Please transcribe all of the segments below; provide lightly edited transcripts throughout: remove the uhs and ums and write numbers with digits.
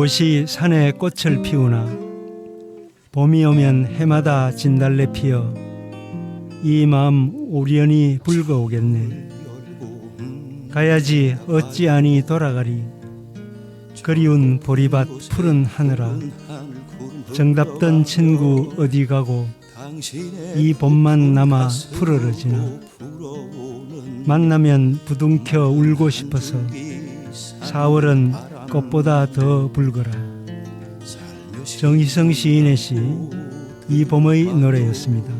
무엇이 산에 꽃을 피우나 봄이 오면 해마다 진달래 피어 이 마음 오련히 붉어오겠네. 가야지 어찌하니 돌아가리 그리운 보리밭 푸른 하늘아 정답던 친구 어디 가고 이 봄만 남아 푸르러지나 만나면 부둥켜 울고 싶어서 4월은 꽃보다 더 붉어라. 정희성 시인의 시 이 봄의 노래였습니다.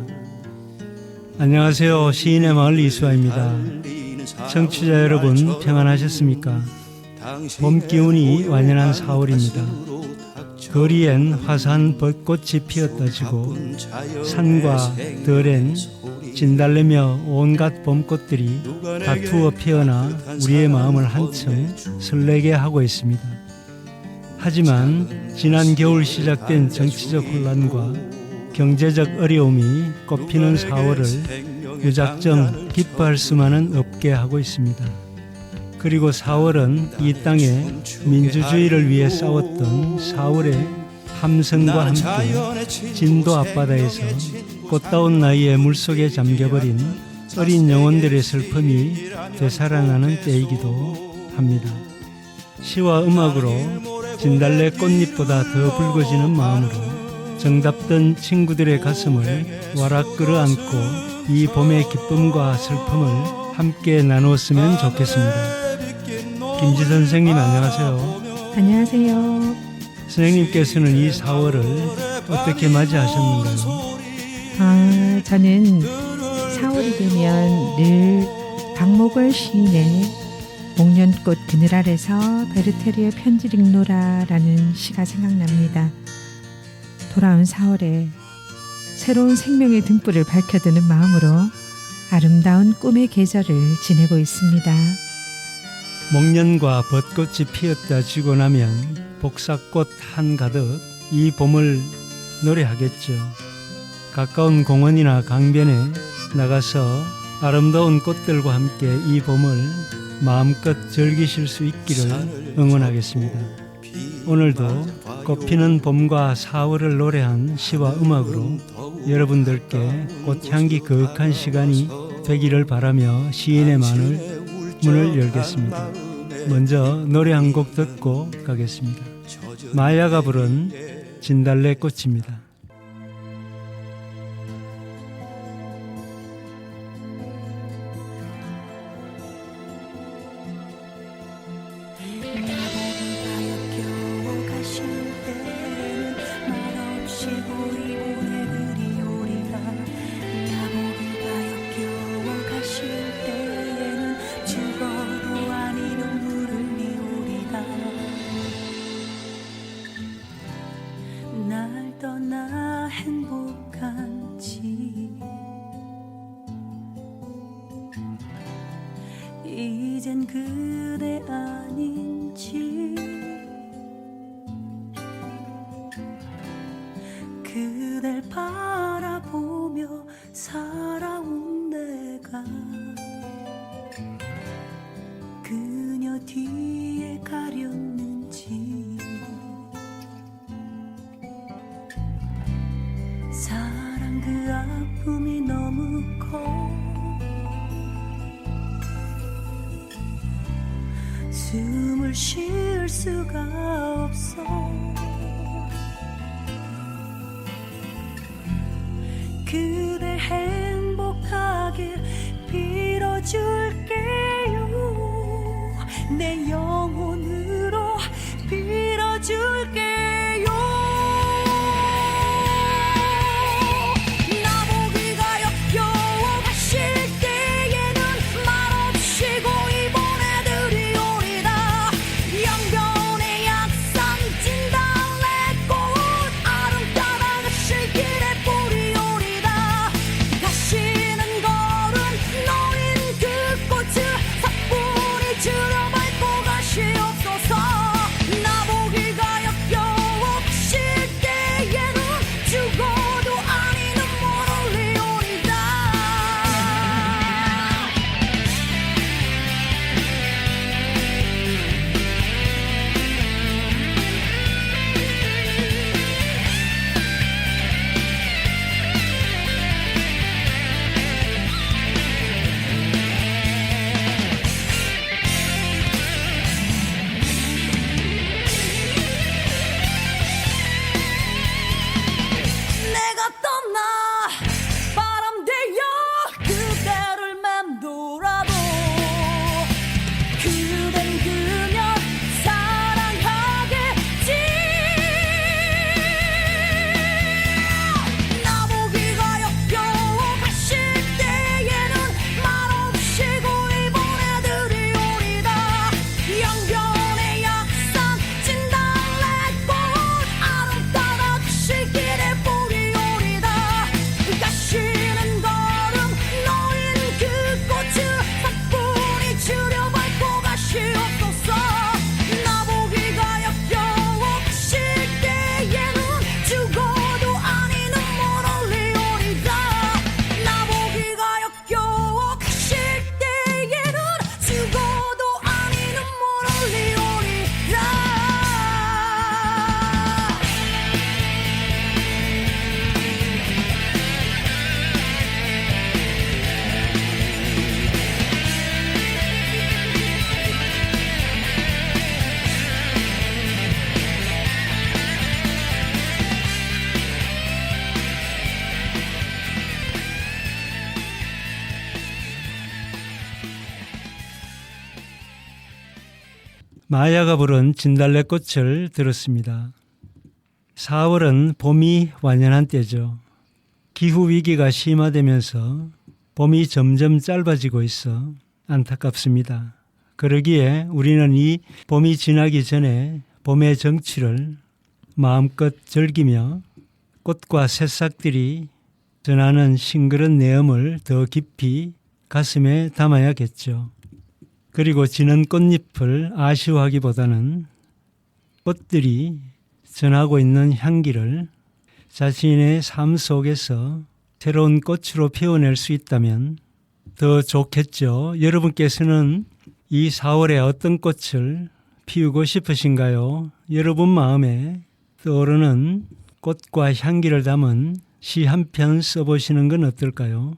안녕하세요. 시인의 마을 이수아입니다. 청취자 여러분 평안하셨습니까? 봄 기운이 완연한 4월입니다. 거리엔 화사한 벚꽃이 피었다지고 산과 들엔 진달래며 온갖 봄꽃들이 다투어 피어나 우리의 마음을 한층 설레게 하고 있습니다. 하지만 지난 겨울 시작된 정치적 혼란과 경제적 어려움이 꽃피는 4월을 유작정 기뻐할 수만은 없게 하고 있습니다. 그리고 4월은 이 땅에 민주주의를 위해 싸웠던 4월의 함성과 함께 진도 앞바다에서 꽃다운 나이에 물속에 잠겨버린 어린 영혼들의 슬픔이 되살아나는 때이기도 합니다. 시와 음악으로 진달래 꽃잎보다 더 붉어지는 마음으로 정답던 친구들의 가슴을 와락 끌어안고 이 봄의 기쁨과 슬픔을 함께 나누었으면 좋겠습니다. 김지 선생님 안녕하세요. 안녕하세요. 선생님께서는 이 4월을 어떻게 맞이하셨는가요? 저는 4월이 되면 늘 박목월 시인의 목련꽃 그늘 아래서 베르테르의 편지를 읽노라라는 시가 생각납니다. 돌아온 4월에 새로운 생명의 등불을 밝혀드는 마음으로 아름다운 꿈의 계절을 지내고 있습니다. 목련과 벚꽃이 피었다 지고 나면 복사꽃 한가득 이 봄을 노래하겠죠. 가까운 공원이나 강변에 나가서 아름다운 꽃들과 함께 이 봄을 마음껏 즐기실 수 있기를 응원하겠습니다. 오늘도 꽃피는 봄과 4월을 노래한 시와 음악으로 여러분들께 꽃향기 그윽한 시간이 되기를 바라며 시인의 문을 열겠습니다. 먼저 노래 한 곡 듣고 가겠습니다. 마야가 부른 진달래 꽃입니다. 날 떠나 행복한지 이젠 그대 아닌지 그댈 바라보며 살아온 내가 그녀 뒤에 가렸는지 사랑 그 아픔이 너무 커 숨을 쉴 수가 없어 그대 행복하길 빌어줄게요 내 영혼으로 빌어줄게요 떠나 바람 되어 그대를 맴돌아도 그댄 그냥 사랑하겠지. 나보기가 역겨워 가실 때에는 말없이 고이 보내드리오리다. 영변의 약산 진달래꽃 아름다다 그실길에 보리오리다. 가시는 걸음 놓인 그 꽃을 사뿐히 추려 밟고 가시옵소서. 나보기가 역겨워 가실 때에는 죽어도 아니 눈물 흘리오리다. 나보기가 역겨워 가실 때에는 죽어도 아니 눈물 흘리오리다. 마야가 부른 진달래꽃을 들었습니다. 4월은 봄이 완연한 때죠. 기후위기가 심화되면서 봄이 점점 짧아지고 있어 안타깝습니다. 그러기에 우리는 이 봄이 지나기 전에 봄의 정취를 마음껏 즐기며 꽃과 새싹들이 전하는 싱그런 내음을 더 깊이 가슴에 담아야겠죠. 그리고 지는 꽃잎을 아쉬워하기보다는 꽃들이 전하고 있는 향기를 자신의 삶 속에서 새로운 꽃으로 피워낼 수 있다면 더 좋겠죠. 여러분께서는 이 4월에 어떤 꽃을 피우고 싶으신가요? 여러분 마음에 떠오르는 꽃과 향기를 담은 시 한 편 써보시는 건 어떨까요?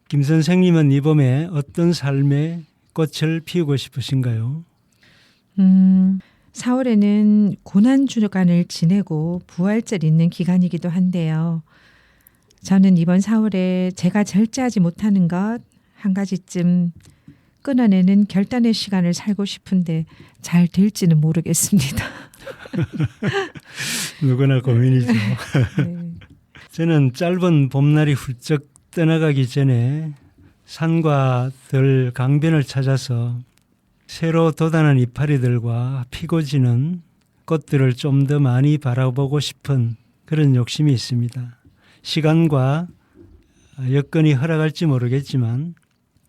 김 선생님은 이 봄에 어떤 삶의 꽃을 피우고 싶으신가요? 4월에는 고난주간을 지내고 부활절 있는 기간이기도 한데요. 저는 이번 4월에 제가 절제하지 못하는 것 한 가지쯤 끊어내는 결단의 시간을 살고 싶은데 잘 될지는 모르겠습니다. 누구나 고민이죠. 네. 저는 짧은 봄날이 훌쩍 떠나가기 전에 산과 들 강변을 찾아서 새로 돋아난 이파리들과 피고 지는 꽃들을 좀 더 많이 바라보고 싶은 그런 욕심이 있습니다. 시간과 여건이 허락할지 모르겠지만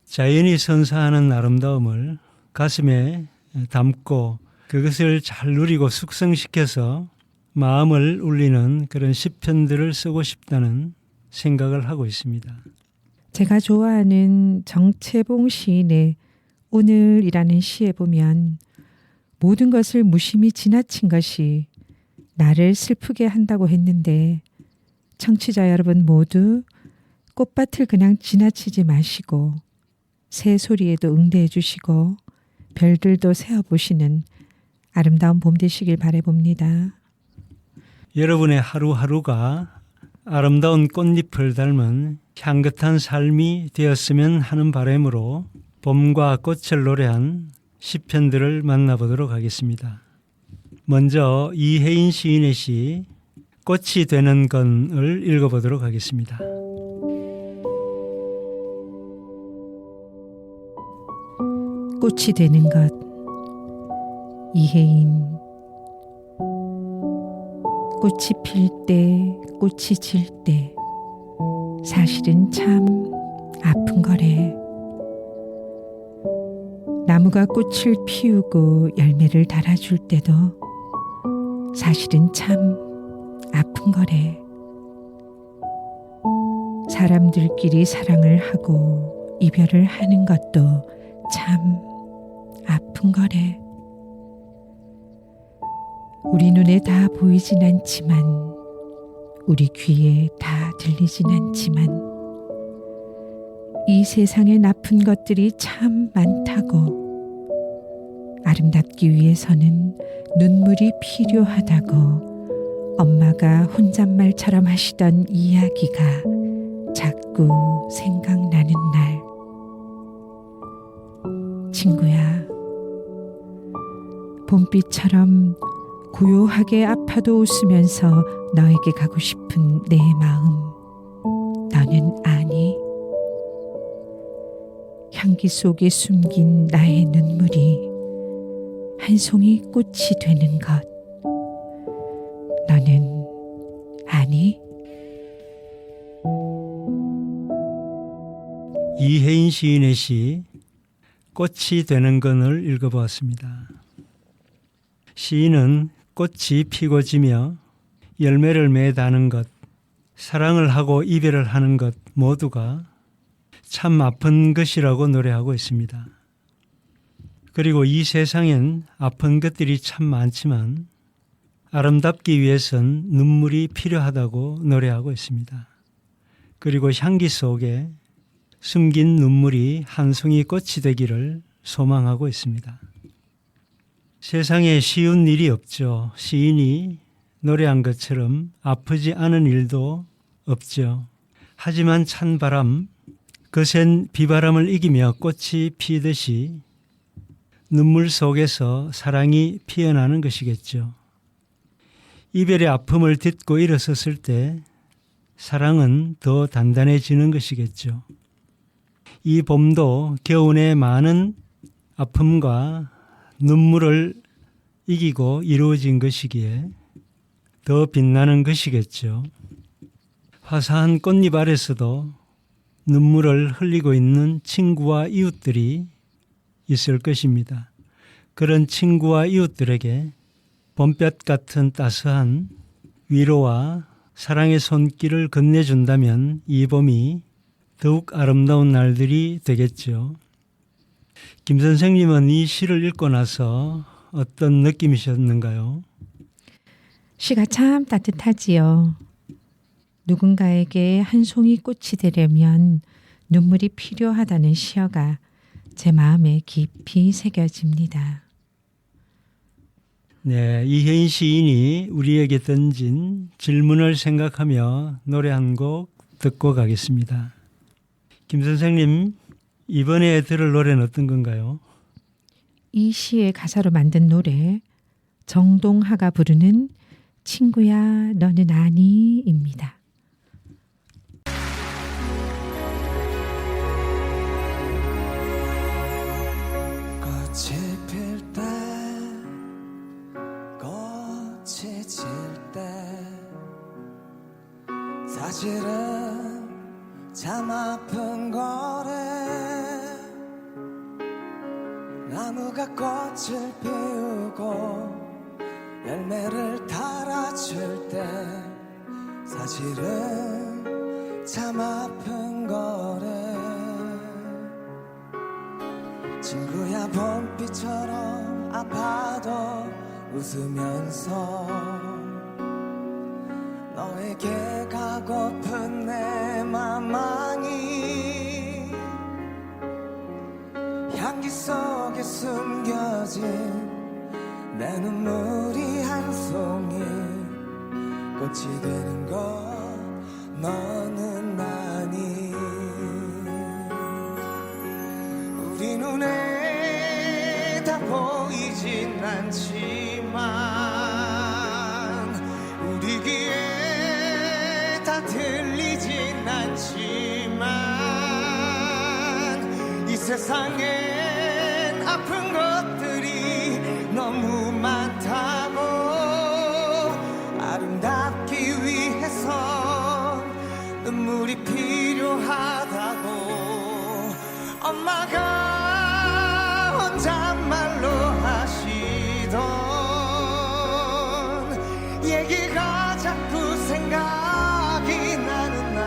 자연이 선사하는 아름다움을 가슴에 담고 그것을 잘 누리고 숙성시켜서 마음을 울리는 그런 시편들을 쓰고 싶다는 생각을 하고 있습니다. 제가 좋아하는 정채봉 시인의 오늘이라는 시에 보면 모든 것을 무심히 지나친 것이 나를 슬프게 한다고 했는데 청취자 여러분 모두 꽃밭을 그냥 지나치지 마시고 새 소리에도 응대해 주시고 별들도 세어보시는 아름다운 봄 되시길 바라봅니다. 여러분의 하루하루가 아름다운 꽃잎을 닮은 향긋한 삶이 되었으면 하는 바람으로 봄과 꽃을 노래한 시편들을 만나보도록 하겠습니다. 먼저 이혜인 시인의 시 꽃이 되는 건을 읽어보도록 하겠습니다. 꽃이 되는 것. 이혜인. 꽃이 필 때, 꽃이 질 때 사실은 참 아픈 거래. 나무가 꽃을 피우고 열매를 달아줄 때도 사실은 참 아픈 거래. 사람들끼리 사랑을 하고 이별을 하는 것도 참 아픈 거래. 우리 눈에 다 보이진 않지만 우리 귀에 다 들리진 않지만 이 세상에 나쁜 것들이 참 많다고, 아름답기 위해서는 눈물이 필요하다고 엄마가 혼잣말처럼 하시던 이야기가 자꾸 생각나는 날. 친구야, 봄비처럼 고요하게 아파도 웃으면서 너에게 가고 싶은 내 마음, 너는 아니? 향기 속에 숨긴 나의 눈물이 한 송이 꽃이 되는 것, 너는 아니? 이혜인 시인의 시 꽃이 되는 건을 읽어보았습니다. 시인은 꽃이 피고 지며 열매를 맺다는 것, 사랑을 하고 이별을 하는 것 모두가 참 아픈 것이라고 노래하고 있습니다. 그리고 이 세상엔 아픈 것들이 참 많지만 아름답기 위해선 눈물이 필요하다고 노래하고 있습니다. 그리고 향기 속에 숨긴 눈물이 한 송이 꽃이 되기를 소망하고 있습니다. 세상에 쉬운 일이 없죠. 시인이 노래한 것처럼 아프지 않은 일도 없죠. 하지만 찬바람, 거센 비바람을 이기며 꽃이 피듯이 눈물 속에서 사랑이 피어나는 것이겠죠. 이별의 아픔을 딛고 일어섰을 때 사랑은 더 단단해지는 것이겠죠. 이 봄도 겨우내 많은 아픔과 눈물을 이기고 이루어진 것이기에 더 빛나는 것이겠죠. 화사한 꽃잎 아래서도 눈물을 흘리고 있는 친구와 이웃들이 있을 것입니다. 그런 친구와 이웃들에게 봄볕 같은 따스한 위로와 사랑의 손길을 건네준다면 이 봄이 더욱 아름다운 날들이 되겠죠. 김 선생님은 이 시를 읽고 나서 어떤 느낌이셨는가요? 시가 참 따뜻하지요. 누군가에게 한 송이 꽃이 되려면 눈물이 필요하다는 시어가 제 마음에 깊이 새겨집니다. 네, 이혜인 시인이 우리에게 던진 질문을 생각하며 노래 한 곡 듣고 가겠습니다. 김 선생님, 이번에 들을 노래는 어떤 건가요? 이 시의 가사로 만든 노래, 정동하가 부르는 친구야 너는 아니입니다. 꽃이 필 때, 꽃이 질 때, 사실은 참 아픈 거래. 나무가 꽃을 피우고 열매를 달아줄 때 사실은 참 아픈 거래. 친구야 봄비처럼 아파도 웃으면서 너에게 가고픈 내 맘망이 향기 속에 숨겨진 내 눈물이 한 송이 꽃이 되는 것 너는 아니. 우리 눈에 다 보이진 않지만 우리 귀에 다 들리진 않지만 이 세상엔 아픈 것들이 너무 많다고 아름답기 위해서 눈물이 필요하다고 엄마가 혼잣말로 하시던 얘기가 자꾸 생각이 나는 날.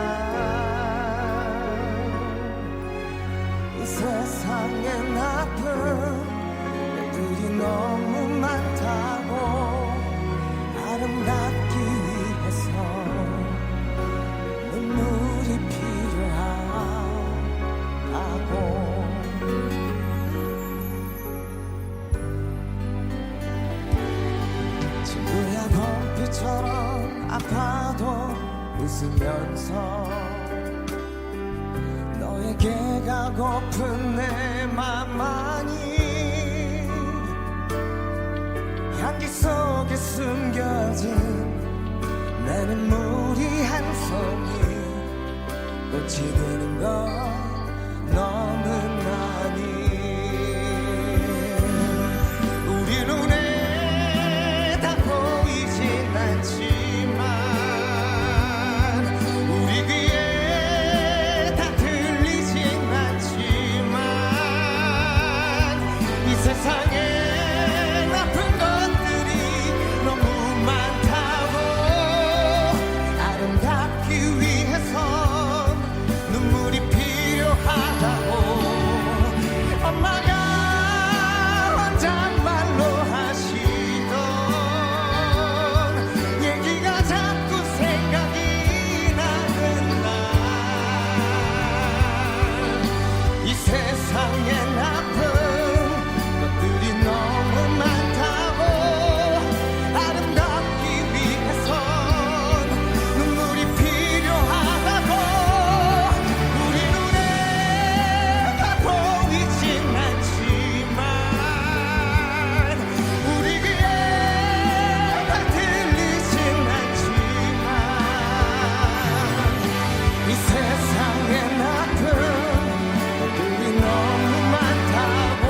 이 세상엔 아픈 것들이 너무 많다고 아름답기 위해서 눈물이 필요하다고. 친구야 봄비처럼 위해서 너에게 가고픈 내 맘만이 향기 속에 숨겨진 내 눈물이 한 송이 꽃이 되는 건 너는 아니. 우리 눈에 다 보이진 않지만 우리 귀에 다 들리진 않지만 이 세상에 나쁜 것들이 너무 많다고 아름답기 위해선 눈물이 필요하다고 엄마가 혼잣말로 하시던 얘기가 자꾸 생각이 나는 날 이 세상엔 아픈 것들이 너무 많다고 아름답기 위해선 눈물이 필요하다고 우리 눈에 다 보이진 않지만 우리 귀에 다 들리진 않지만 이 세상엔 아픈 것들이 너무 많다고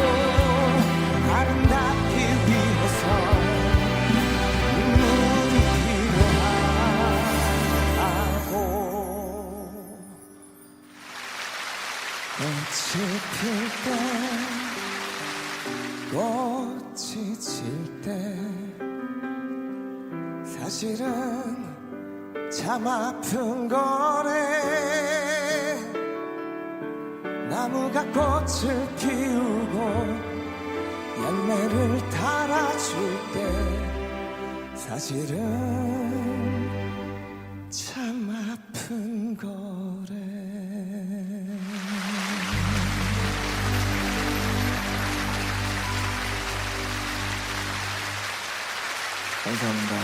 아름답기 위해서 눈물이 필요하고 꽃이 질 때 사실은 참 아픈 거래. 나무가 꽃을 피우고 열매를 달아줄 때 사실은 참 아픈 거래. 감사합니다.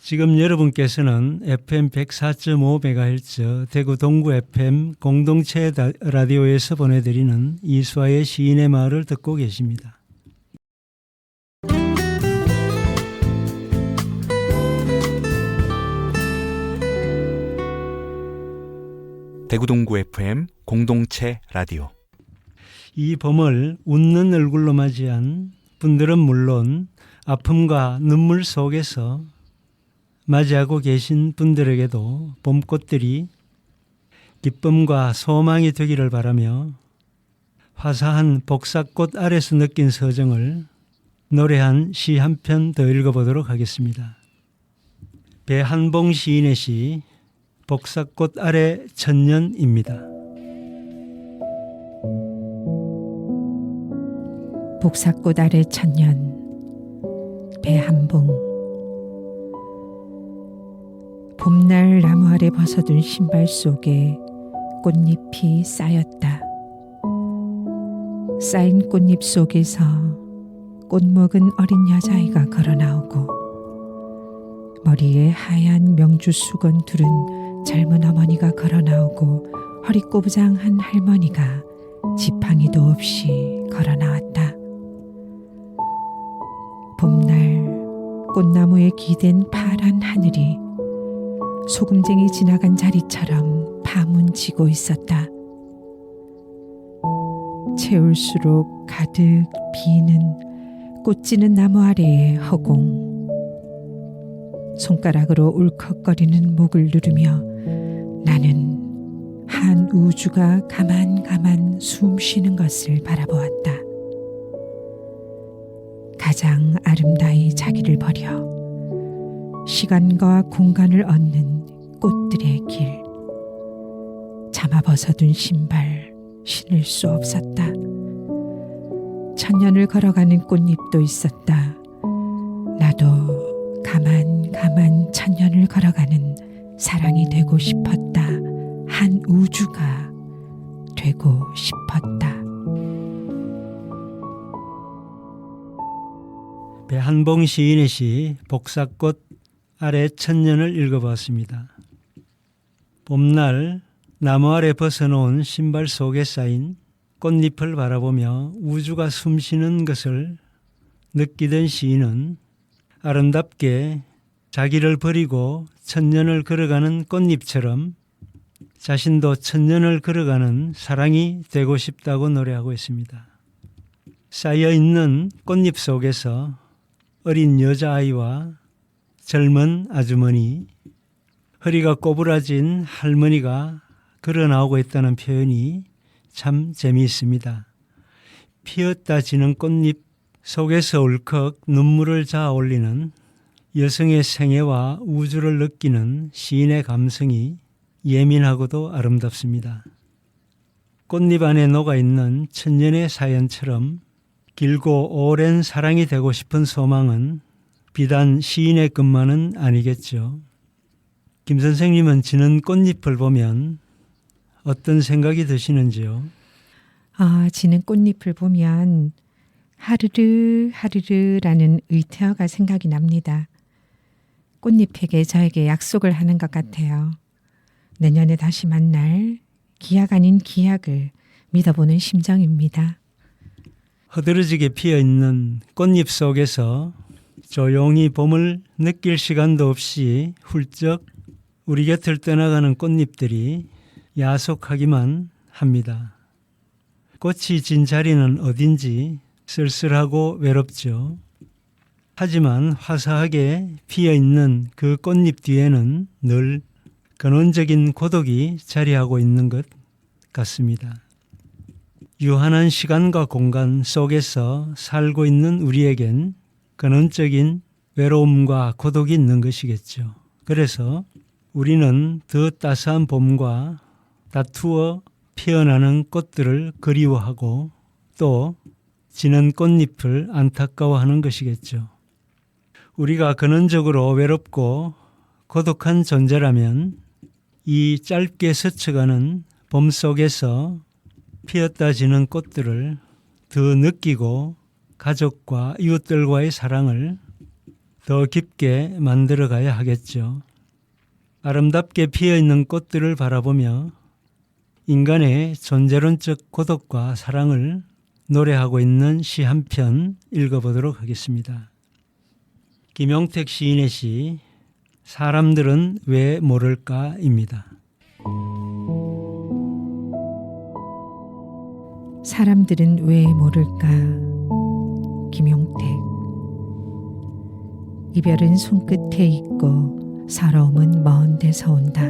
지금 여러분께서는 FM 104.5MHz 대구 동구 FM 공동체 라디오에서 보내드리는 이수아의 시인의 마을을 듣고 계십니다. 대구 동구 FM 공동체 라디오. 이 봄을 웃는 얼굴로 맞이한 분들은 물론 아픔과 눈물 속에서 맞이하고 계신 분들에게도 봄꽃들이 기쁨과 소망이 되기를 바라며 화사한 복사꽃 아래서 느낀 서정을 노래한 시 한 편 더 읽어보도록 하겠습니다. 배한봉 시인의 시 복사꽃 아래 천년입니다. 복사꽃 아래 천년. 배한봉. 봄날 나무 아래 벗어둔 신발 속에 꽃잎이 쌓였다. 쌓인 꽃잎 속에서 꽃 먹은 어린 여자아이가 걸어 나오고 머리에 하얀 명주 수건 두른 젊은 어머니가 걸어 나오고 허리 꼬부장한 할머니가 지팡이도 없이 걸어 나왔다. 봄날 꽃나무에 기댄 파란 하늘이 소금쟁이 지나간 자리처럼 파문치고 있었다. 채울수록 가득 비는 꽃지는 나무 아래의 허공. 손가락으로 울컥거리는 목을 누르며 나는 한 우주가 가만 숨 쉬는 것을 바라보았다. 가장 아름다이 자기를 버려 시간과 공간을 얻는 꽃들의 길. 차마 벗어둔 신발 신을 수 없었다. 천년을 걸어가는 꽃잎도 있었다. 나도 가만 천년을 걸어가는 사랑이 되고 싶었다. 한 우주가 되고 싶었다. 배한봉 시인의 시 복사꽃 아래 천년을 읽어봤습니다. 봄날 나무 아래 벗어놓은 신발 속에 쌓인 꽃잎을 바라보며 우주가 숨쉬는 것을 느끼던 시인은 아름답게 자기를 버리고 천년을 걸어가는 꽃잎처럼 자신도 천년을 걸어가는 사랑이 되고 싶다고 노래하고 있습니다. 쌓여있는 꽃잎 속에서 어린 여자아이와 젊은 아주머니, 허리가 꼬부라진 할머니가 걸어 나오고 있다는 표현이 참 재미있습니다. 피었다 지는 꽃잎 속에서 울컥 눈물을 자아 올리는 여성의 생애와 우주를 느끼는 시인의 감성이 예민하고도 아름답습니다. 꽃잎 안에 녹아있는 천년의 사연처럼 길고 오랜 사랑이 되고 싶은 소망은 비단 시인의 것만은 아니겠죠. 김 선생님은 지는 꽃잎을 보면 어떤 생각이 드시는지요? 지는 꽃잎을 보면 하르르 하르르라는 의태어가 생각이 납니다. 꽃잎에게 저에게 약속을 하는 것 같아요. 내년에 다시 만날 기약 아닌 기약을 믿어보는 심정입니다. 허드러지게 피어있는 꽃잎 속에서 조용히 봄을 느낄 시간도 없이 훌쩍 우리 곁을 떠나가는 꽃잎들이 야속하기만 합니다. 꽃이 진 자리는 어딘지 쓸쓸하고 외롭죠. 하지만 화사하게 피어있는 그 꽃잎 뒤에는 늘 근원적인 고독이 자리하고 있는 것 같습니다. 유한한 시간과 공간 속에서 살고 있는 우리에겐 근원적인 외로움과 고독이 있는 것이겠죠. 그래서 우리는 더 따스한 봄과 다투어 피어나는 꽃들을 그리워하고 또 지는 꽃잎을 안타까워하는 것이겠죠. 우리가 근원적으로 외롭고 고독한 존재라면 이 짧게 스쳐가는 봄 속에서 피었다 지는 꽃들을 더 느끼고 가족과 이웃들과의 사랑을 더 깊게 만들어 가야 하겠죠. 아름답게 피어있는 꽃들을 바라보며 인간의 존재론적 고독과 사랑을 노래하고 있는 시 한 편 읽어보도록 하겠습니다. 김용택 시인의 시 사람들은 왜 모를까입니다. 사람들은 왜 모를까? 김용택. 이별은 손끝에 있고 서러움은 먼 데서 온다.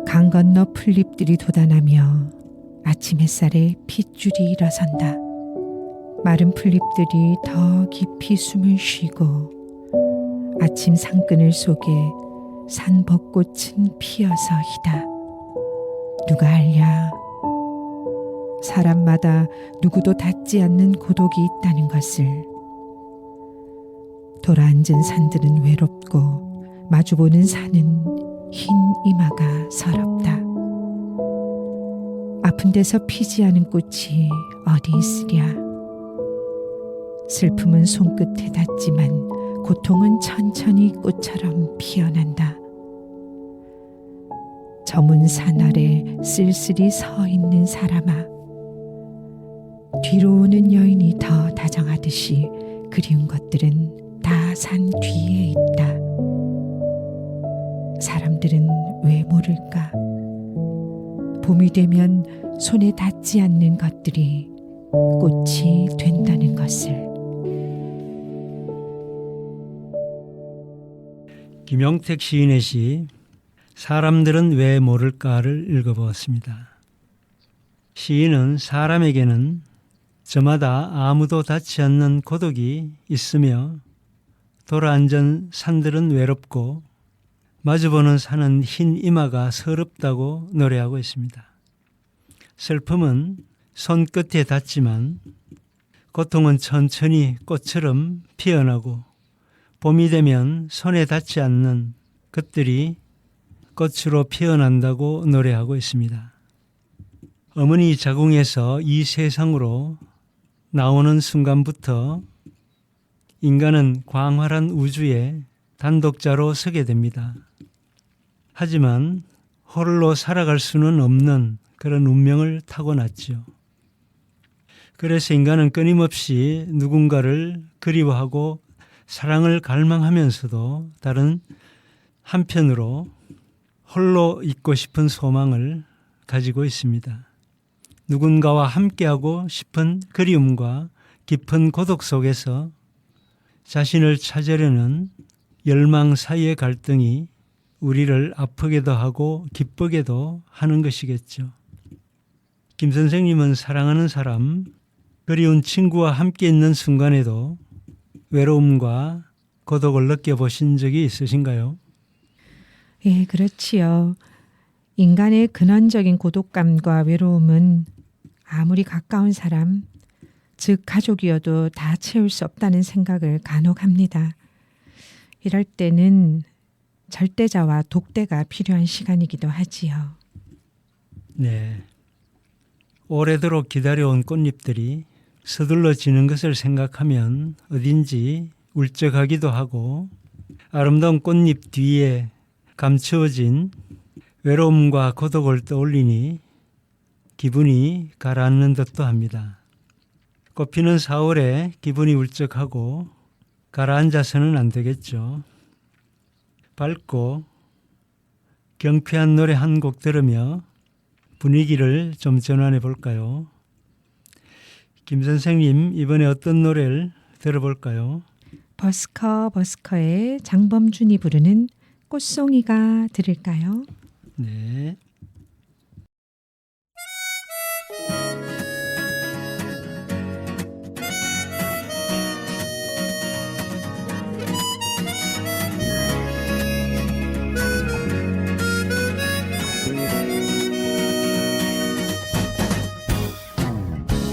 강 건너 풀잎들이 돋아나며 아침 햇살에 핏줄이 일어선다. 마른 풀잎들이 더 깊이 숨을 쉬고 아침 상그늘 속에 산벚꽃은 피어서이다. 누가 알랴? 사람마다 누구도 닿지 않는 고독이 있다는 것을. 돌아앉은 산들은 외롭고 마주보는 산은 흰 이마가 서럽다. 아픈 데서 피지 않은 꽃이 어디 있으랴. 슬픔은 손끝에 닿지만 고통은 천천히 꽃처럼 피어난다. 저문 산 아래 쓸쓸히 서 있는 사람아, 뒤로 오는 여인이 더 다정하듯이 그리운 것들은 다 산 뒤에 있다. 사람들은 왜 모를까? 봄이 되면 손에 닿지 않는 것들이 꽃이 된다는 것을. 김용택 시인의 시 사람들은 왜 모를까를 읽어보았습니다. 시인은 사람에게는 저마다 아무도 닿지 않는 고독이 있으며 돌아앉은 산들은 외롭고 마주보는 산은 흰 이마가 서럽다고 노래하고 있습니다. 슬픔은 손끝에 닿지만 고통은 천천히 꽃처럼 피어나고 봄이 되면 손에 닿지 않는 것들이 꽃으로 피어난다고 노래하고 있습니다. 어머니 자궁에서 이 세상으로 나오는 순간부터 인간은 광활한 우주에 단독자로 서게 됩니다. 하지만 홀로 살아갈 수는 없는 그런 운명을 타고났죠. 그래서 인간은 끊임없이 누군가를 그리워하고 사랑을 갈망하면서도 다른 한편으로 홀로 있고 싶은 소망을 가지고 있습니다. 누군가와 함께하고 싶은 그리움과 깊은 고독 속에서 자신을 찾으려는 열망 사이의 갈등이 우리를 아프게도 하고 기쁘게도 하는 것이겠죠. 김 선생님은 사랑하는 사람, 그리운 친구와 함께 있는 순간에도 외로움과 고독을 느껴보신 적이 있으신가요? 예, 그렇지요. 인간의 근원적인 고독감과 외로움은 아무리 가까운 사람, 즉 가족이어도 다 채울 수 없다는 생각을 간혹 합니다. 이럴 때는 절대자와 독대가 필요한 시간이기도 하지요. 네. 오래도록 기다려온 꽃잎들이 서둘러 지는 것을 생각하면 어딘지 울적하기도 하고 아름다운 꽃잎 뒤에 감추어진 외로움과 고독을 떠올리니 기분이 가라앉는 듯도 합니다. 꽃피는 4월에 기분이 울적하고 가라앉아서는 안 되겠죠. 밝고 경쾌한 노래 한 곡 들으며 분위기를 좀 전환해 볼까요? 김 선생님, 이번에 어떤 노래를 들어볼까요? 버스커의 장범준이 부르는 꽃송이가 들을까요? 네.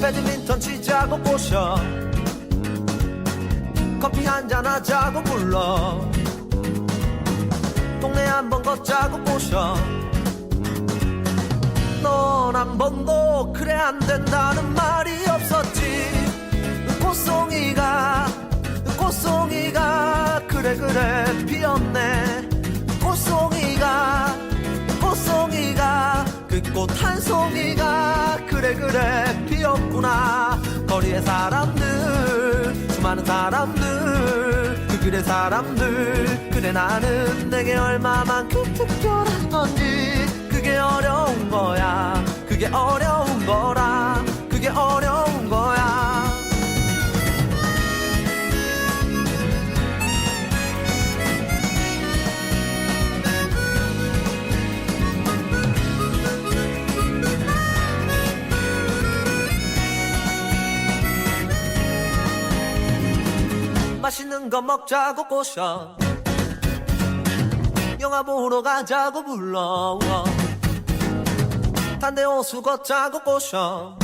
배드민턴 치자고 꼬셔 커피 한잔 하자고 불러 동네 한번 걷자고 꼬셔 넌 한 번도 그래 안 된다는 말이 없었지 꽃송이가 그래 피었네 꽃송이가 그 꽃 한 송이가 그래 피었구나 거리의 사람들 수많은 사람들 그 길의 사람들 그래 나는 내게 얼마만큼 특별한 건지 그게 어려운 거야 그게 어려운 거라 그게 어려운 거야 맛있는 거 먹자고 꼬셔 영화 보러 가자고 불러 단대 호수 걷자고 꼬셔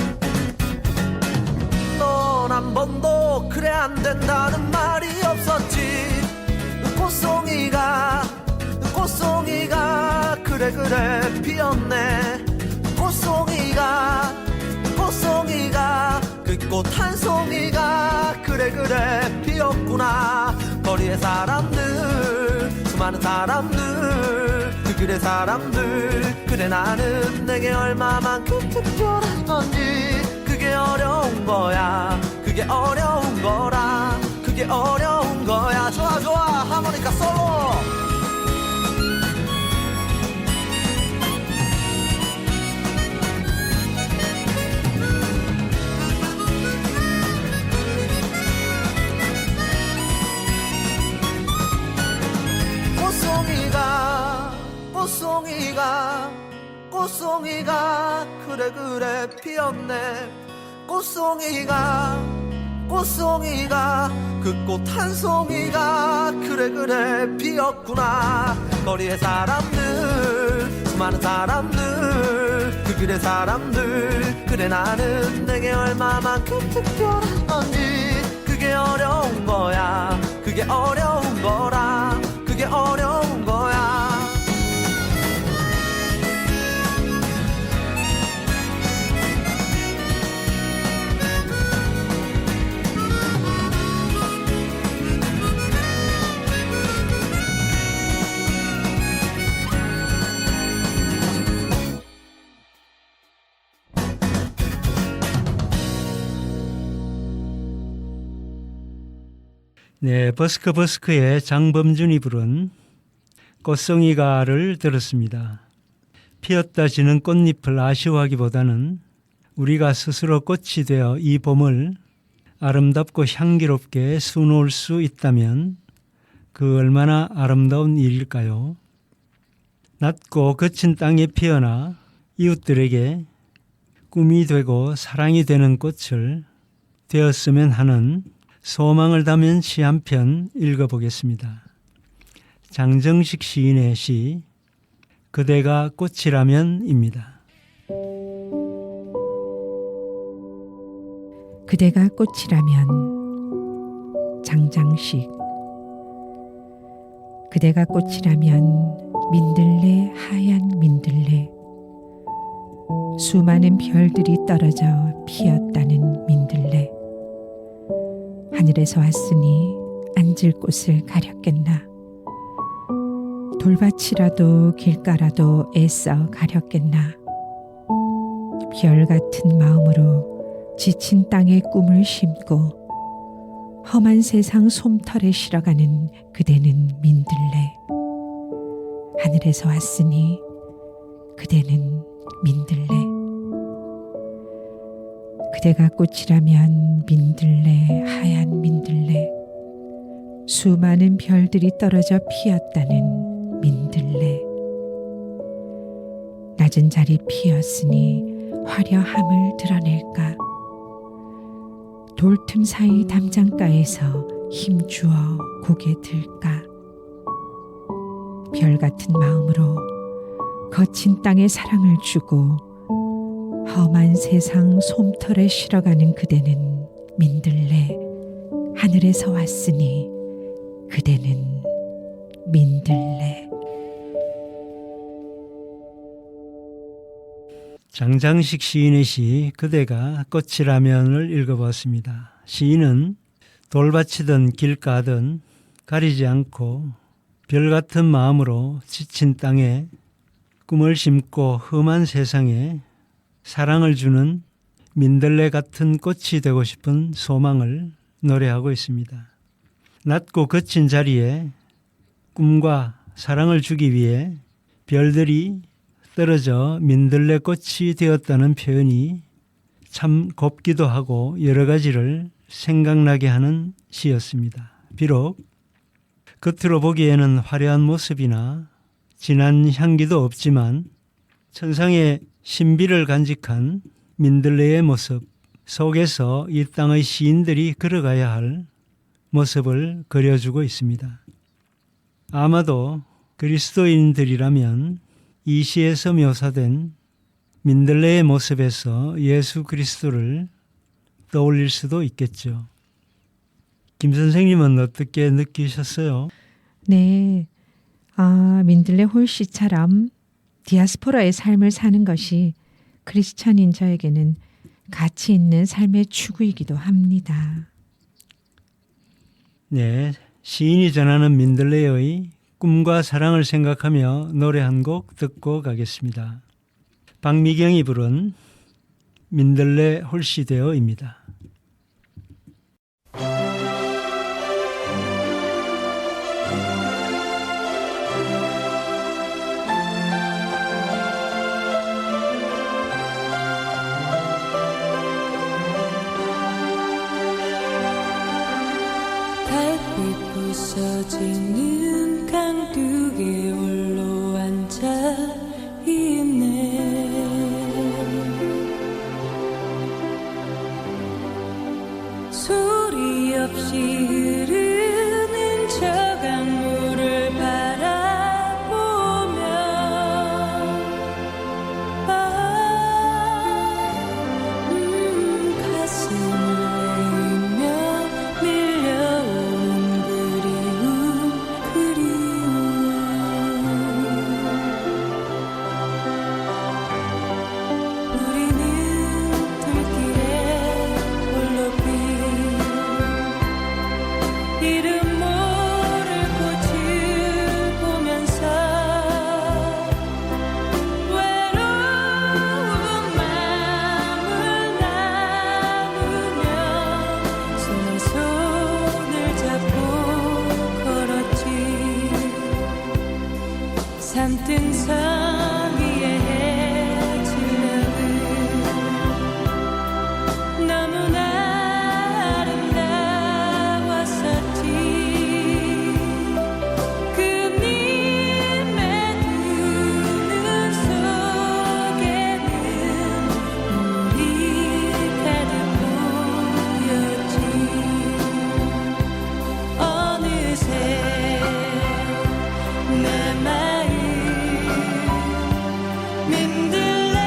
넌 한 번도 그래 안 된다는 말이 없었지 꽃송이가 그래 피었네 꽃송이가 그 꽃 한 송이가 그래 피었구나 거리의 사람들 수많은 사람들 그 길의 사람들 그래 나는 내게 얼마만큼 특별한 건지 그게 어려운 거야 그게 어려운 거라 그게 어려운 거야 좋아 하모니카 솔로 꽃송이가 그래 피었네 꽃송이가 그 꽃 한 송이가 그래 피었구나 거리의 사람들 수많은 사람들 그 길의 사람들 그래 나는 내게 얼마만큼 특별한 건지 그게 어려운 거야 그게 어려운 거라 그게 어려운 거야 네, 버스커의 장범준이 부른 꽃송이가를 들었습니다. 피었다 지는 꽃잎을 아쉬워하기보다는 우리가 스스로 꽃이 되어 이 봄을 아름답고 향기롭게 수놓을 수 있다면 그 얼마나 아름다운 일일까요? 낮고 거친 땅에 피어나 이웃들에게 꿈이 되고 사랑이 되는 꽃을 되었으면 하는 소망을 담은 시 한 편 읽어보겠습니다. 장정식 시인의 시 그대가 꽃이라면입니다. 그대가 꽃이라면. 장장식. 그대가 꽃이라면 민들레 하얀 민들레, 수많은 별들이 떨어져 피었다는 민들레. 하늘에서 왔으니 앉을 곳을 가렸겠나. 돌밭이라도 길가라도 애써 가렸겠나. 별 같은 마음으로 지친 땅에 꿈을 심고 험한 세상 솜털에 실어가는 그대는 민들레. 하늘에서 왔으니 그대는 민들레. 그대가 꽃이라면 민들레 하얀 민들레, 수많은 별들이 떨어져 피었다는 민들레. 낮은 자리 피었으니 화려함을 드러낼까. 돌틈 사이 담장가에서 힘주어 고개 들까. 별 같은 마음으로 거친 땅에 사랑을 주고 험한 세상 솜털에 실어가는 그대는 민들레. 하늘에서 왔으니 그대는 민들레. 장장식 시인의 시 그대가 꽃이라면을 읽어보았습니다. 시인은 돌밭이든 길가든 가리지 않고 별 같은 마음으로 지친 땅에 꿈을 심고 험한 세상에 사랑을 주는 민들레 같은 꽃이 되고 싶은 소망을 노래하고 있습니다. 낮고 거친 자리에 꿈과 사랑을 주기 위해 별들이 떨어져 민들레 꽃이 되었다는 표현이 참 곱기도 하고 여러 가지를 생각나게 하는 시였습니다. 비록 겉으로 보기에는 화려한 모습이나 진한 향기도 없지만 천상의 신비를 간직한 민들레의 모습 속에서 이 땅의 시인들이 걸어가야 할 모습을 그려주고 있습니다. 아마도 그리스도인들이라면 이 시에서 묘사된 민들레의 모습에서 예수 그리스도를 떠올릴 수도 있겠죠. 김 선생님은 어떻게 느끼셨어요? 네, 민들레 홀씨처럼 디아스포라의 삶을 사는 것이 크리스천인 저에게는 가치 있는 삶의 추구이기도 합니다. 네, 시인이 전하는 민들레의 꿈과 사랑을 생각하며 노래 한 곡 듣고 가겠습니다. 박미경이 부른 민들레 홀씨 되어입니다. 달빛 부서지는 강둑에 홀로 앉아 있네. 민들레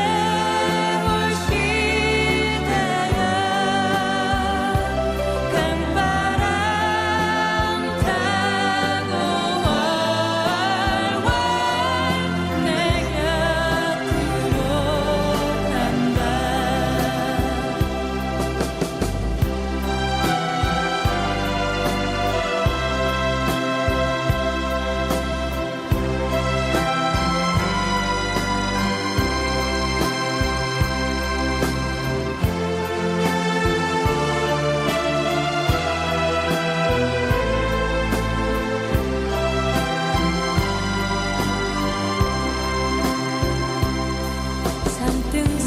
홀시다야 강바람 타고 월월 내 곁으로 간다.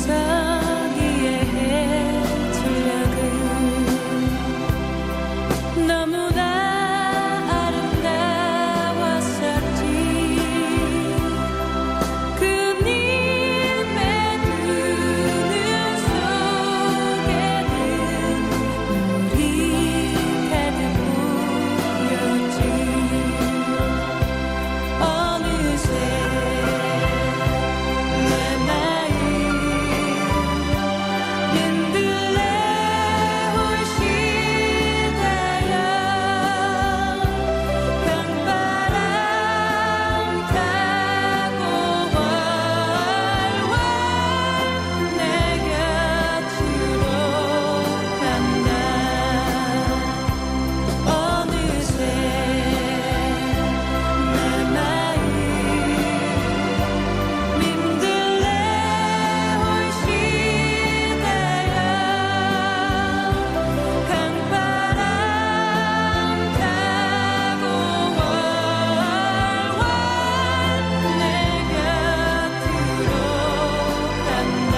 산등성이의 해질녘은 너무나 아름다웠었지. 그님의 두 눈 속에는 물이 가득 고였지. 어느새 내 마음 민들레 홀시다야 강바람 타고 월월 내 곁으로 간다. 어느새 내 마음 민들레 홀시다야 강바람 타고 월월 내 곁으로 간다.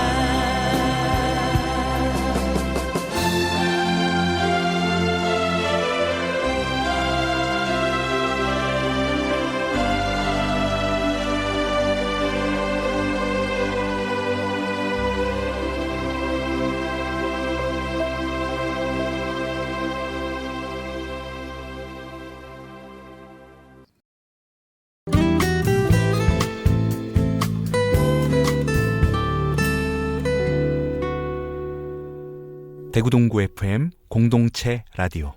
대구동구 FM 공동체 라디오.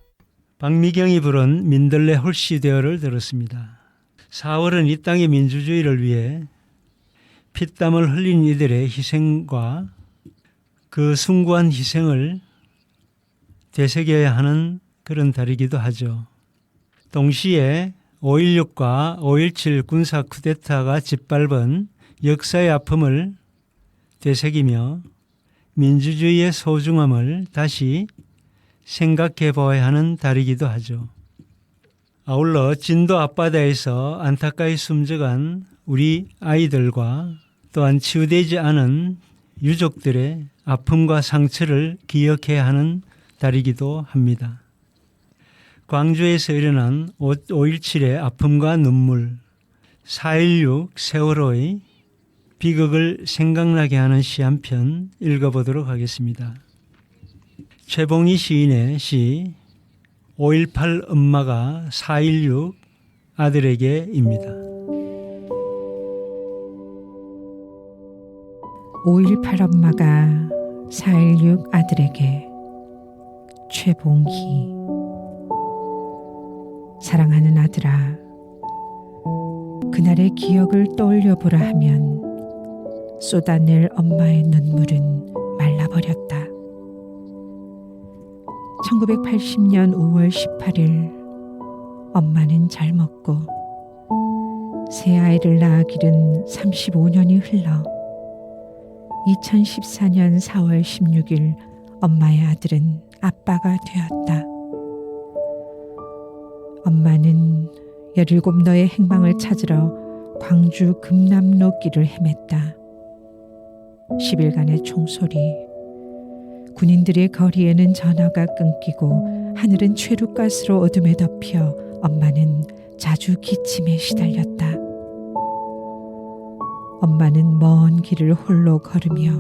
박미경이 부른 민들레 홀시되어를 들었습니다. 4월은 이 땅의 민주주의를 위해 피땀을 흘린 이들의 희생과 그 숭고한 희생을 되새겨야 하는 그런 달이기도 하죠. 동시에 5.16과 5.17 군사 쿠데타가 짓밟은 역사의 아픔을 되새기며 민주주의의 소중함을 다시 생각해 보아야 하는 달이기도 하죠. 아울러 진도 앞바다에서 안타까이 숨져간 우리 아이들과 또한 치유되지 않은 유족들의 아픔과 상처를 기억해야 하는 달이기도 합니다. 광주에서 일어난 5.17의 아픔과 눈물, 4.16 세월호의 비극을 생각나게 하는 시 한 편 읽어보도록 하겠습니다. 최봉희 시인의 시 5.18 엄마가 4.16 아들에게입니다. 5.18 엄마가 4.16 아들에게. 최봉희. 사랑하는 아들아, 그날의 기억을 떠올려 보라 하면 쏟아낼 엄마의 눈물은 말라버렸다. 1980년 5월 18일 엄마는 젊었고 새 아이를 낳아 기른 35년이 흘러 2014년 4월 16일 엄마의 아들은 아빠가 되었다. 엄마는 17너의 행방을 찾으러 광주 금남로 길을 헤맸다. 10일간의 총소리, 군인들의 거리에는 전화가 끊기고 하늘은 최루가스로 어둠에 덮여 엄마는 자주 기침에 시달렸다. 엄마는 먼 길을 홀로 걸으며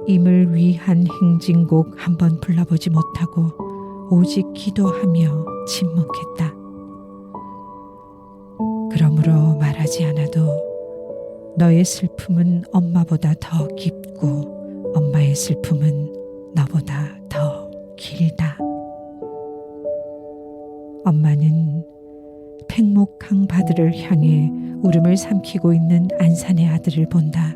임을 위한 행진곡 한 번 불러보지 못하고 오직 기도하며 침묵했다. 그러므로 말하지 않아도 너의 슬픔은 엄마보다 더 깊고 엄마의 슬픔은 너보다 더 길다. 엄마는 팽목항 바다를 향해 울음을 삼키고 있는 안산의 아들을 본다.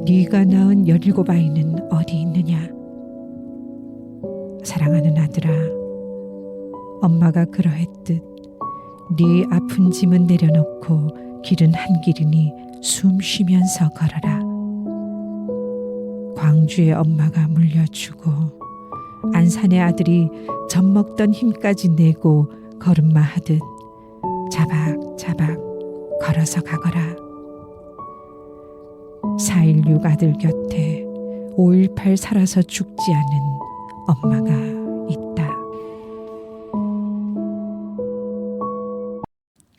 네가 낳은 17아이는 어디 있느냐? 사랑하는 아들아, 엄마가 그러했듯 네 아픈 짐은 내려놓고 길은 한 길이니 숨 쉬면서 걸어라. 광주의 엄마가 물려주고 안산의 아들이 젖먹던 힘까지 내고 걸음마 하듯 자박자박 걸어서 가거라. 4.16 아들 곁에 5.18 살아서 죽지 않은 엄마가 있다.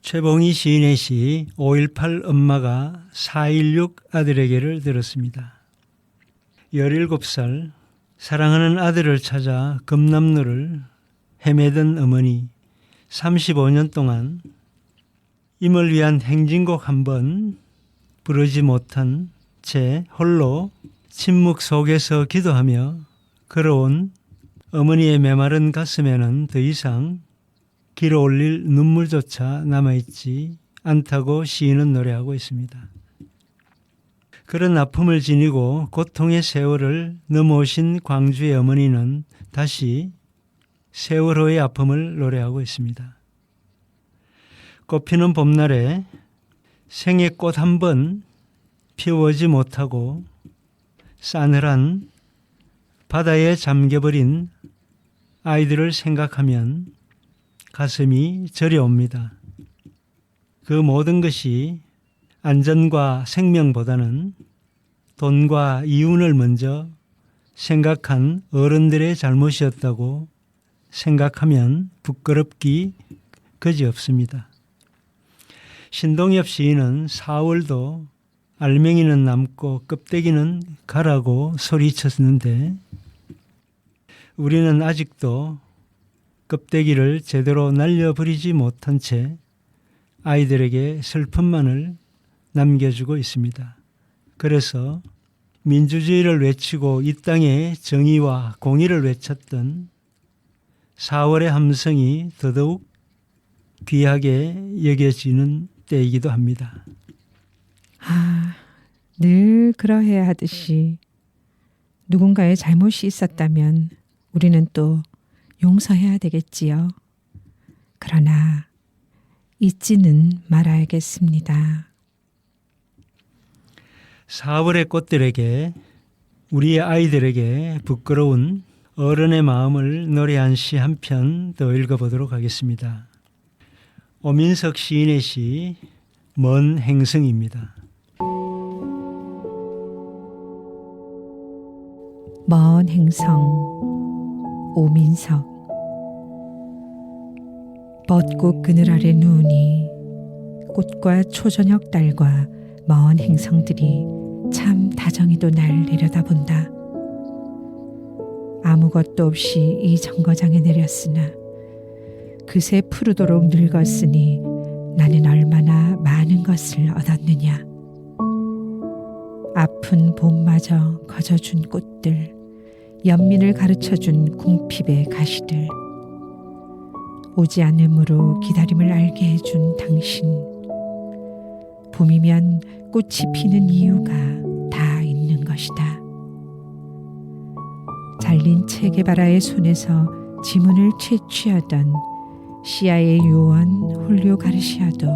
최봉희 시인의 시 5.18 엄마가 4.16 아들에게를 들었습니다. 17살 사랑하는 아들을 찾아 금남로를 헤매던 어머니, 35년 동안 임을 위한 행진곡 한 번 부르지 못한 채 홀로 침묵 속에서 기도하며 걸어온 어머니의 메마른 가슴에는 더 이상 길어 올릴 눈물조차 남아있지 않다고 시인은 노래하고 있습니다. 그런 아픔을 지니고 고통의 세월을 넘어오신 광주의 어머니는 다시 세월호의 아픔을 노래하고 있습니다. 꽃피는 봄날에 생의 꽃 한 번 피워오지 못하고 싸늘한 바다에 잠겨버린 아이들을 생각하면 가슴이 저려옵니다. 그 모든 것이 안전과 생명보다는 돈과 이윤을 먼저 생각한 어른들의 잘못이었다고 생각하면 부끄럽기 그지없습니다. 신동엽 시인은 4월도 알맹이는 남고 껍데기는 가라고 소리쳤는데 우리는 아직도 껍데기를 제대로 날려버리지 못한 채 아이들에게 슬픔만을 남겨주고 있습니다. 그래서 민주주의를 외치고 이 땅의 정의와 공의를 외쳤던 4월의 함성이 더더욱 귀하게 여겨지는 때이기도 합니다. 늘 그러해야 하듯이 누군가의 잘못이 있었다면 우리는 또 용서해야 되겠지요. 그러나 잊지는 말아야겠습니다. 4월의 꽃들에게 우리의 아이들에게 부끄러운 어른의 마음을 노래한 시 한 편 더 읽어보도록 하겠습니다. 오민석 시인의 시 먼 행성입니다. 먼 행성 오민석. 벚꽃 그늘 아래 눈이 꽃과 초저녁 달과 먼 행성들이 참 다정히도 날 내려다본다. 아무것도 없이 이 정거장에 내렸으나 그새 푸르도록 늙었으니 나는 얼마나 많은 것을 얻었느냐. 아픈 봄마저 거저준 꽃들, 연민을 가르쳐준 궁핍의 가시들, 오지 않음으로 기다림을 알게 해준 당신. 봄이면 꽃이 피는 이유가 다 있는 것이다. 잘린 체게바라의 손에서 지문을 채취하던 시아의 요원 홀리오 가르시아도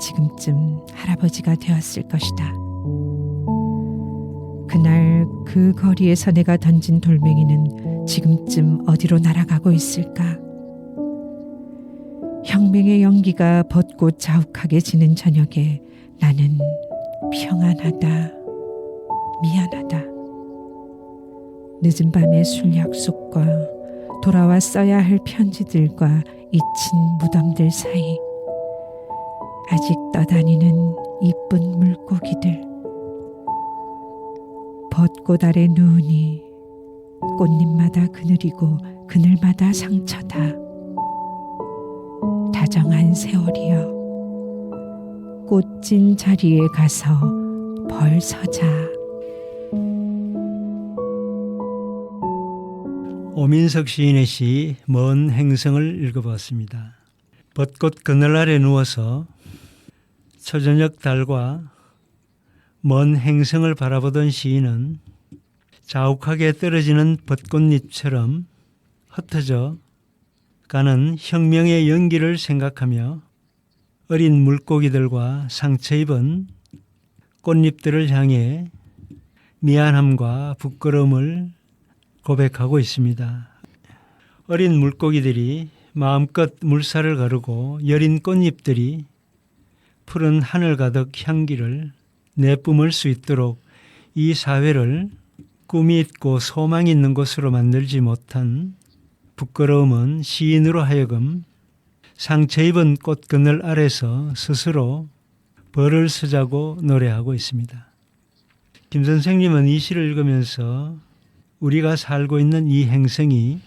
지금쯤 할아버지가 되었을 것이다. 그날 그 거리에서 내가 던진 돌멩이는 지금쯤 어디로 날아가고 있을까? 혁명의 연기가 벚꽃 자욱하게 지는 저녁에 나는 평안하다, 미안하다. 늦은 밤의 술 약속과 돌아와 써야 할 편지들과 잊힌 무덤들 사이 아직 떠다니는 이쁜 물고기들. 벚꽃 아래 눈이 꽃잎마다 그늘이고 그늘마다 상처다. 다정한 세월이여, 꽃진 자리에 가서 벌 서자. 오민석 시인의 시 먼 행성을 읽어보았습니다. 벚꽃 그늘 아래 누워서 초저녁 달과 먼 행성을 바라보던 시인은 자욱하게 떨어지는 벚꽃잎처럼 흩어져 가는 혁명의 연기를 생각하며 어린 물고기들과 상처 입은 꽃잎들을 향해 미안함과 부끄러움을 고백하고 있습니다. 어린 물고기들이 마음껏 물살을 가르고 여린 꽃잎들이 푸른 하늘 가득 향기를 내뿜을 수 있도록 이 사회를 꿈이 있고 소망이 있는 곳으로 만들지 못한 부끄러움은 시인으로 하여금 상처 입은 꽃그늘 아래서 스스로 벌을 서자고 노래하고 있습니다. 김 선생님은 이 시를 읽으면서 우리가 살고 있는 이 행성이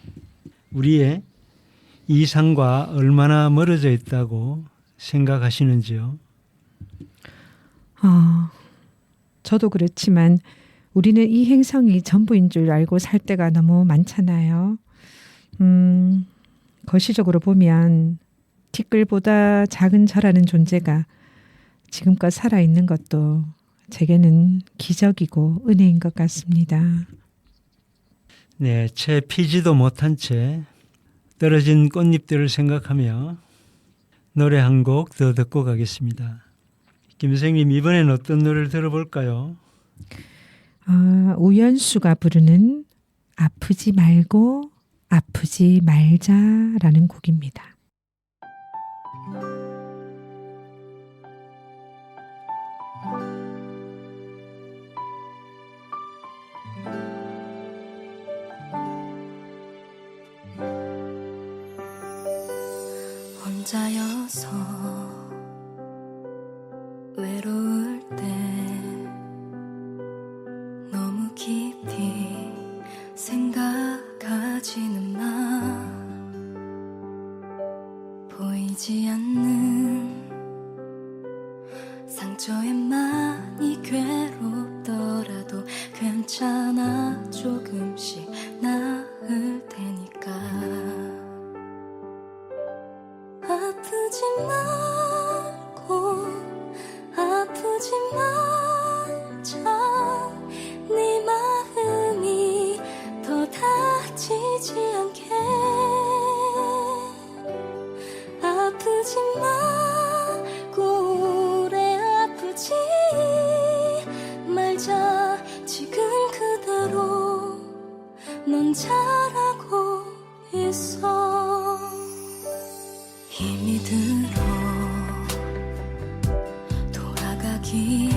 우리의 이상과 얼마나 멀어져 있다고 생각하시는지요? 저도 그렇지만 우리는 이 행성이 전부인 줄 알고 살 때가 너무 많잖아요. 거시적으로 보면 티끌보다 작은 저라는 존재가 지금껏 살아있는 것도 제게는 기적이고 은혜인 것 같습니다. 네, 채 피지도 못한 채 떨어진 꽃잎들을 생각하며 노래 한 곡 더 듣고 가겠습니다. 김 선생님, 이번엔 어떤 노래를 들어볼까요? 우연수가 부르는 아프지 말고 아프지 말자라는 곡입니다. 혼자여서 외로울 때 너무 깊이 생각하지는 마. 보이지 않는 상처에 많이 괴롭더라도 괜찮아. 조금씩 나을 테니까. 아프지 말고 아프지 말자. 네 마음이 더 다치지 않게. 아프지 말고 오래 아프지 말자. 지금 그대로 넌 잘하고 있어. 힘이 들어 돌아가기 해.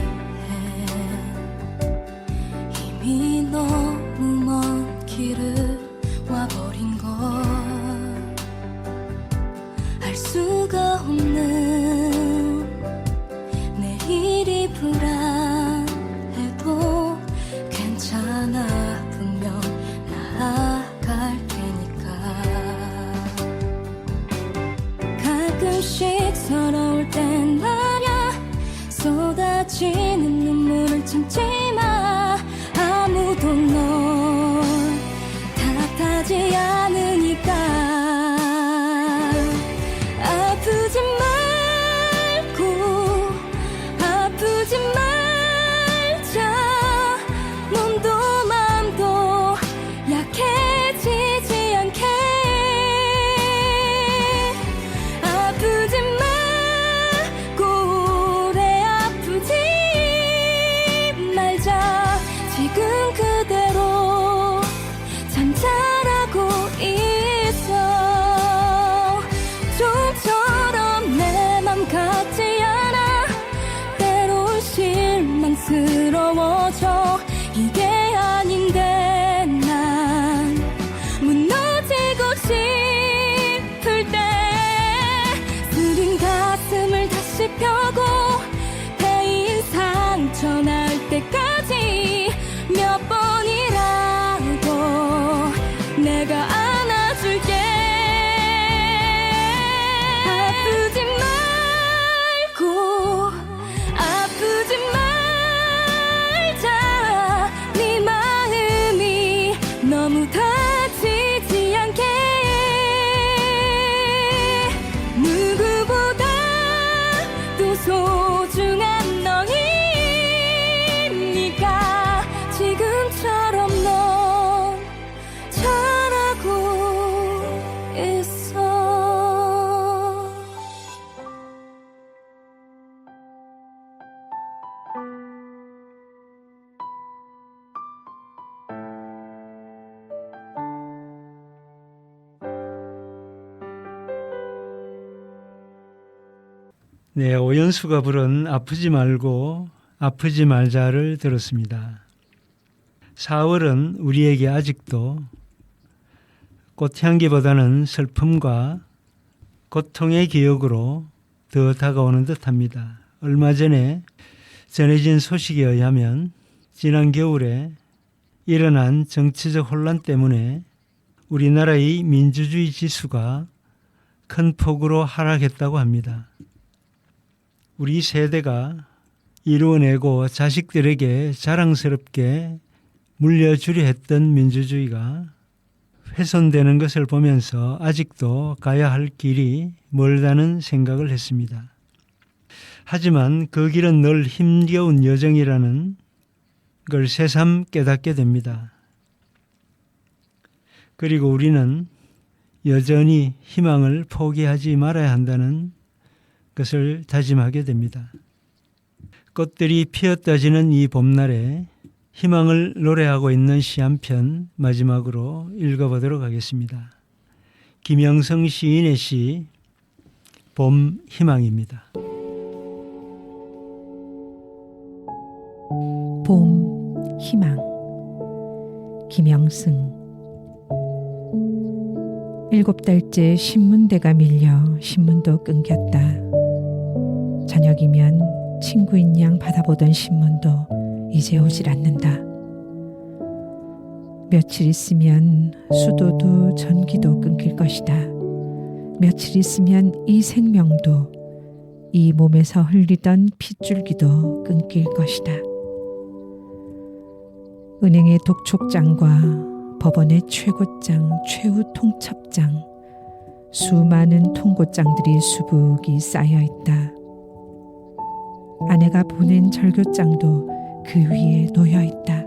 이미 너무 먼 길을 와버린 걸 알 수가 없는 내일이 불안해도 괜찮아. 분명 나아갈 테니까. 가끔씩 서러울 땐 말야 쏟아지는 눈물을 참지 마. 아무도 널 탓하지 않으니까. 아프지 말고 아프지 말자. 몸도 맘도 약해지지 않게. 아프지 말고 오래 아프지 말자. 지금 그대로 참 잘하고 있어. 좀처럼 내 맘 같지 않아. 때론 실망스러워져. 이게 아닌데 난 무너지고 싶을 때 쓰린 가슴을 다시 펴고 베인 상처 날 때까지 몇 번이라도 내가 안아줄게. 아프지 말고 네, 오연수가 부른 아프지 말고 아프지 말자를 들었습니다. 4월은 우리에게 아직도 꽃향기보다는 슬픔과 고통의 기억으로 더 다가오는 듯합니다. 얼마 전에 전해진 소식에 의하면 지난 겨울에 일어난 정치적 혼란 때문에 우리나라의 민주주의 지수가 큰 폭으로 하락했다고 합니다. 우리 세대가 이루어내고 자식들에게 자랑스럽게 물려주려 했던 민주주의가 훼손되는 것을 보면서 아직도 가야 할 길이 멀다는 생각을 했습니다. 하지만 그 길은 늘 힘겨운 여정이라는 걸 새삼 깨닫게 됩니다. 그리고 우리는 여전히 희망을 포기하지 말아야 한다는 것을 다짐하게 됩니다. 꽃들이 피었다지는 이 봄날에 희망을 노래하고 있는 시 한 편 마지막으로 읽어보도록 하겠습니다. 김영성 시인의 시 봄 희망입니다. 봄 희망 김영승 7달째 신문대가 밀려 신문도 끊겼다. 저녁이면 친구인 양 받아보던 신문도 이제 오질 않는다. 며칠 있으면 수도도 전기도 끊길 것이다. 며칠 있으면 이 생명도 이 몸에서 흘리던 핏줄기도 끊길 것이다. 은행의 독촉장과 법원의 최고장, 최후 통첩장, 수많은 통고장들이 수북이 쌓여 있다. 아내가 보낸 절교장도 그 위에 놓여 있다.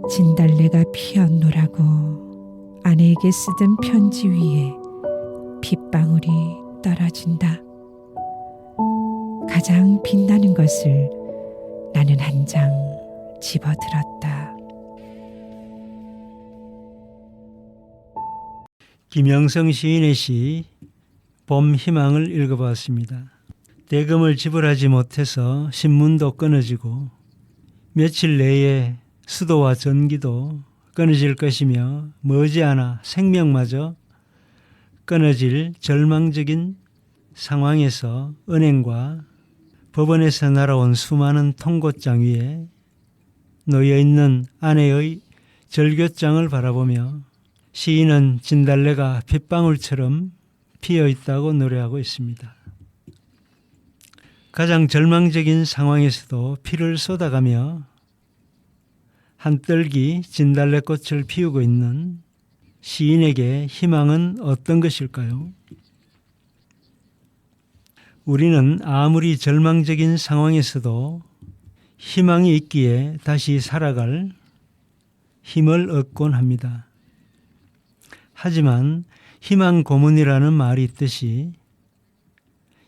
진달래가 피었노라고 아내에게 쓰던 편지 위에 빗방울이 떨어진다. 가장 빛나는 것을 나는 한 장 집어들었다. 김영성 시인의 시 봄 희망을 읽어봤습니다. 대금을 지불하지 못해서 신문도 끊어지고 며칠 내에 수도와 전기도 끊어질 것이며 머지않아 생명마저 끊어질 절망적인 상황에서 은행과 법원에서 날아온 수많은 통고장 위에 놓여있는 아내의 절교장을 바라보며 시인은 진달래가 핏방울처럼 피어있다고 노래하고 있습니다. 가장 절망적인 상황에서도 피를 쏟아가며 한떨기 진달래꽃을 피우고 있는 시인에게 희망은 어떤 것일까요? 우리는 아무리 절망적인 상황에서도 희망이 있기에 다시 살아갈 힘을 얻곤 합니다. 하지만 희망 고문이라는 말이 있듯이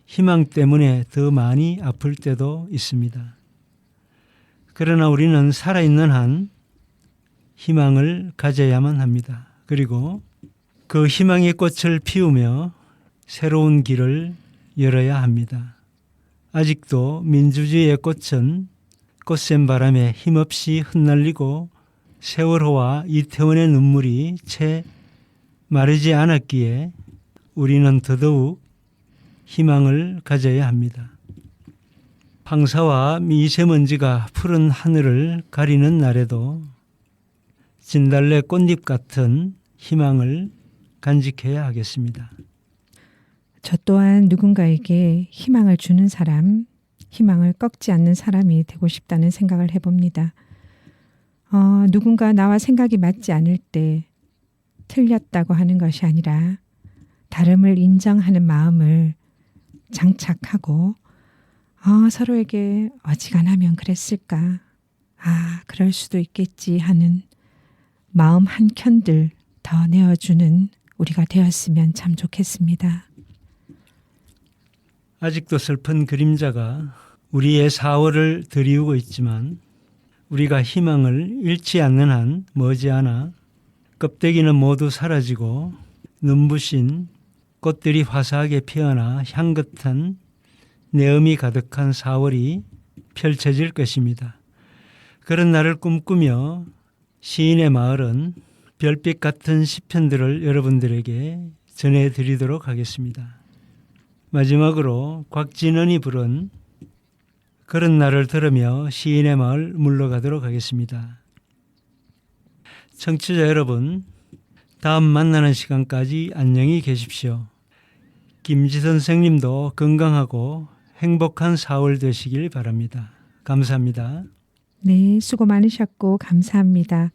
희망 때문에 더 많이 아플 때도 있습니다. 그러나 우리는 살아있는 한 희망을 가져야만 합니다. 그리고 그 희망의 꽃을 피우며 새로운 길을 열어야 합니다. 아직도 민주주의의 꽃은 꽃샘 바람에 힘없이 흩날리고 세월호와 이태원의 눈물이 채 마르지 않았기에 우리는 더더욱 희망을 가져야 합니다. 황사와 미세먼지가 푸른 하늘을 가리는 날에도 진달래 꽃잎 같은 희망을 간직해야 하겠습니다. 저 또한 누군가에게 희망을 주는 사람, 희망을 꺾지 않는 사람이 되고 싶다는 생각을 해봅니다. 누군가 나와 생각이 맞지 않을 때 틀렸다고 하는 것이 아니라 다름을 인정하는 마음을 장착하고 서로에게 어지간하면 그랬을까? 그럴 수도 있겠지 하는 마음 한켠들 더 내어주는 우리가 되었으면 참 좋겠습니다. 아직도 슬픈 그림자가 우리의 4월을 드리우고 있지만 우리가 희망을 잃지 않는 한 머지않아 껍데기는 모두 사라지고 눈부신 꽃들이 화사하게 피어나 향긋한 내음이 가득한 4월이 펼쳐질 것입니다. 그런 날을 꿈꾸며 시인의 마을은 별빛 같은 시편들을 여러분들에게 전해드리도록 하겠습니다. 마지막으로 곽진원이 부른 그런 날을 들으며 시인의 마을 물러가도록 하겠습니다. 청취자 여러분, 다음 만나는 시간까지 안녕히 계십시오. 김지 선생님도 건강하고 행복한 4월 되시길 바랍니다. 감사합니다. 네, 수고 많으셨고 감사합니다.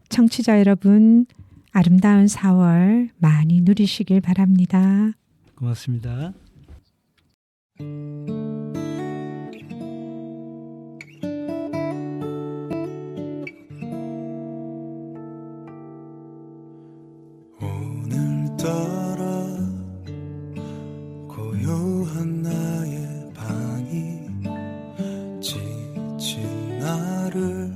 청취자 여러분, 아름다운 4월 많이 누리시길 바랍니다. 고맙습니다. 오늘따라 고요한 나의 방이 지친 나를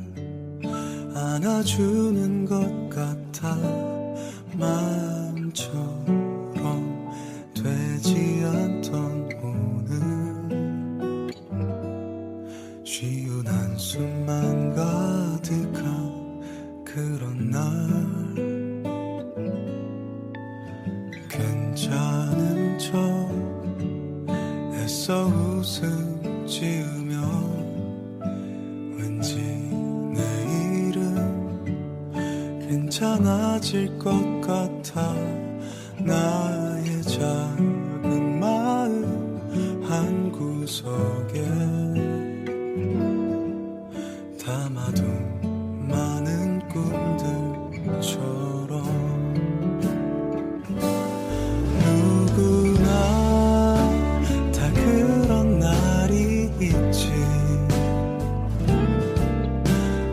안아주는 것 같아 마음처럼 되지 않던 오늘 쉬운 한숨만 가득한 그런 날 괜찮은 척 애써 웃음 지으며 왠지 내일은 괜찮아질 것 같아 나의 작은 마음 한 구석에 담아둔 많은 꿈들처럼 다 그런 날이 있지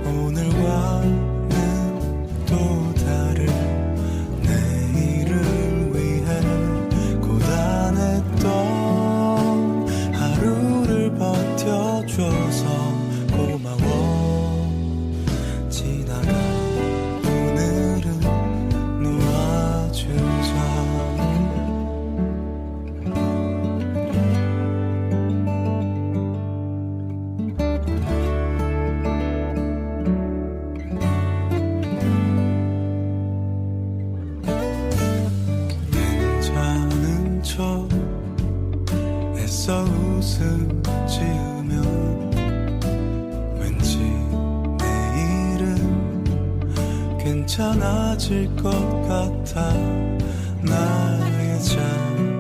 오늘과는 또 다른 내일을 위해 고단했던 하루를 버텨줘서 고마워 지나간 오늘은 놓아주자 괜찮은 척 애써 웃음 지으며 왠지 내일은 괜찮아질 것 같아 나의 잠